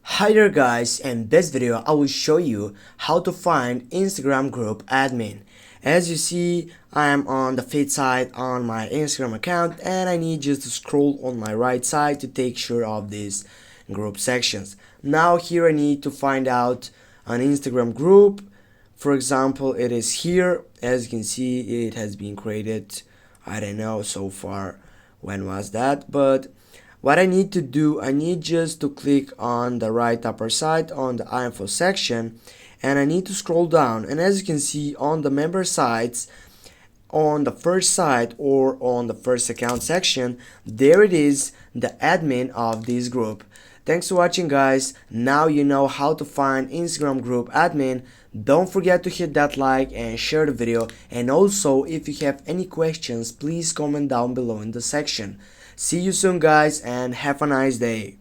Hi there guys, in this video I will show you how to find Instagram group admin. As you see, I am on the feed side on my Instagram account and I need just to scroll on my right side to take sure of these group sections. Now here I need to find out an Instagram group. For example, it is here. As you can see, it has been created, I don't know so far when was that, but what I need to do, I need just to click on the right upper side on the info section, and I need to scroll down, and as you can see on the member sites, on the first site or on the first account section, there it is, the admin of this group. Thanks for watching guys. Now you know how to find Instagram group admin. Don't forget to hit that like and share the video, and also if you have any questions, please comment down below in the section. See you soon guys and have a nice day.